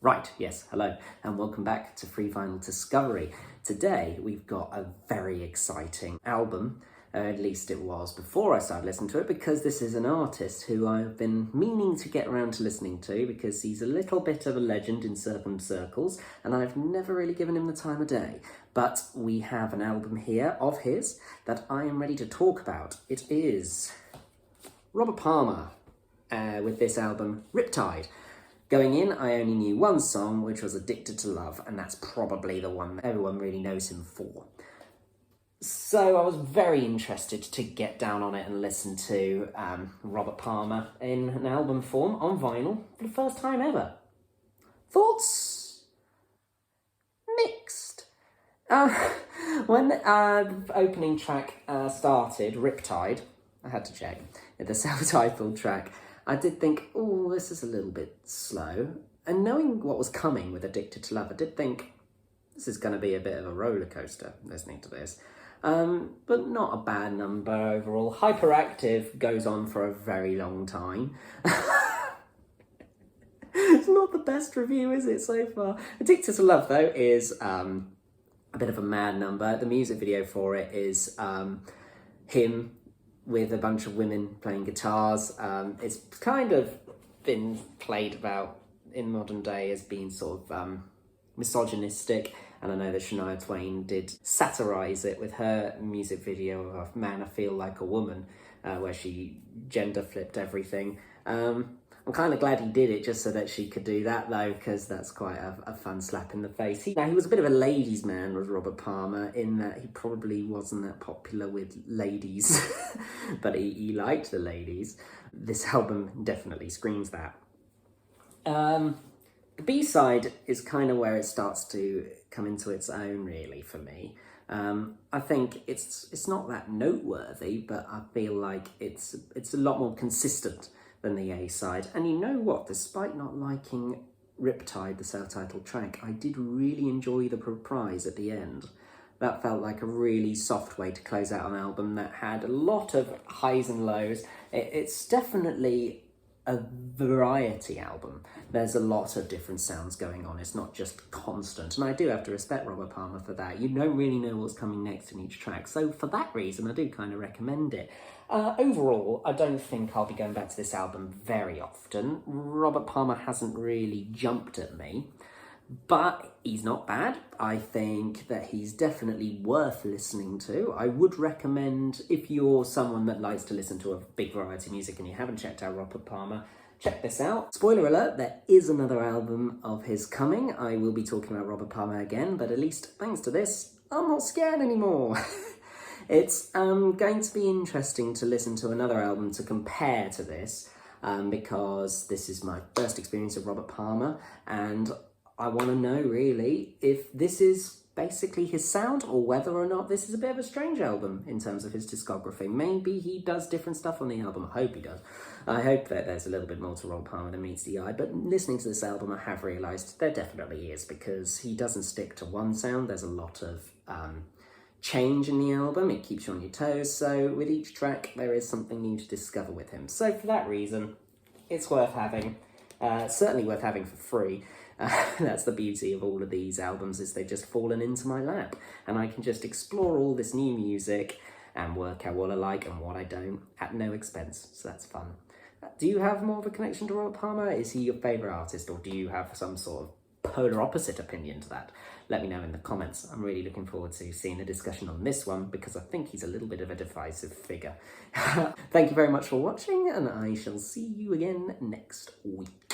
Right, yes, hello, and welcome back to Free Vinyl Discovery. Today we've got a very exciting album, at least it was before I started listening to it, because this is an artist who I've been meaning to get around to listening to because he's a little bit of a legend in certain circles, and I've never really given him the time of day. But we have an album here of his that I am ready to talk about. It is Robert Palmer with this album, Riptide. Going in, I only knew one song, which was Addicted to Love, and that's probably the one that everyone really knows him for. So I was very interested to get down on it and listen to Robert Palmer in an album form on vinyl for the first time ever. Thoughts? Mixed. When the opening track started, Riptide, I had to check, the self-titled track, I did think, oh, this is a little bit slow. And knowing what was coming with Addicted to Love, I did think, this is going to be a bit of a roller coaster listening to this. But not a bad number overall. Hyperactive goes on for a very long time. It's not the best review, is it, so far? Addicted to Love, though, is a bit of a mad number. The music video for it is him with a bunch of women playing guitars. It's kind of been played about in modern day as being sort of misogynistic, and I know that Shania Twain did satirise it with her music video of Man, I Feel Like a Woman, where she gender flipped everything. I'm kind of glad he did it just so that she could do that, though, because that's quite a fun slap in the face. Now, he was a bit of a ladies' man, was Robert Palmer, in that he probably wasn't that popular with ladies, but he liked the ladies. This album definitely screams that. The B-side is kind of where it starts to come into its own, really, for me. I think it's not that noteworthy, but I feel like it's a lot more consistent than the A-side. And you know what, despite not liking Riptide, the self-titled track, I did really enjoy the reprise at the end. That felt like a really soft way to close out an album that had a lot of highs and lows. It's definitely a variety album. There's a lot of different sounds going on. It's not just constant. And I do have to respect Robert Palmer for that. You don't really know what's coming next in each track. So for that reason, I do kind of recommend it. Overall, I don't think I'll be going back to this album very often. Robert Palmer hasn't really jumped at me, but he's not bad. I think that he's definitely worth listening to. I would recommend, if you're someone that likes to listen to a big variety of music and you haven't checked out Robert Palmer, check this out. Spoiler alert, there is another album of his coming. I will be talking about Robert Palmer again, but at least thanks to this, I'm not scared anymore. It's going to be interesting to listen to another album to compare to this, because this is my first experience of Robert Palmer, and I want to know, really, if this is basically his sound or whether or not this is a bit of a strange album in terms of his discography. Maybe he does different stuff on the album. I hope he does. I hope that there's a little bit more to Robert Palmer than meets the eye, but listening to this album, I have realised there definitely is, because he doesn't stick to one sound. There's a lot of change in the album. It keeps you on your toes, so with each track there is something new to discover with him. So for that reason, it's worth having. Certainly worth having for free. That's the beauty of all of these albums, is they've just fallen into my lap, and I can just explore all this new music and work out what I like and what I don't at no expense, so that's fun. Do you have more of a connection to Robert Palmer? Is he your favourite artist, or do you have some sort of polar opposite opinion to that? Let me know in the comments. I'm really looking forward to seeing a discussion on this one, because I think he's a little bit of a divisive figure. Thank you very much for watching, and I shall see you again next week.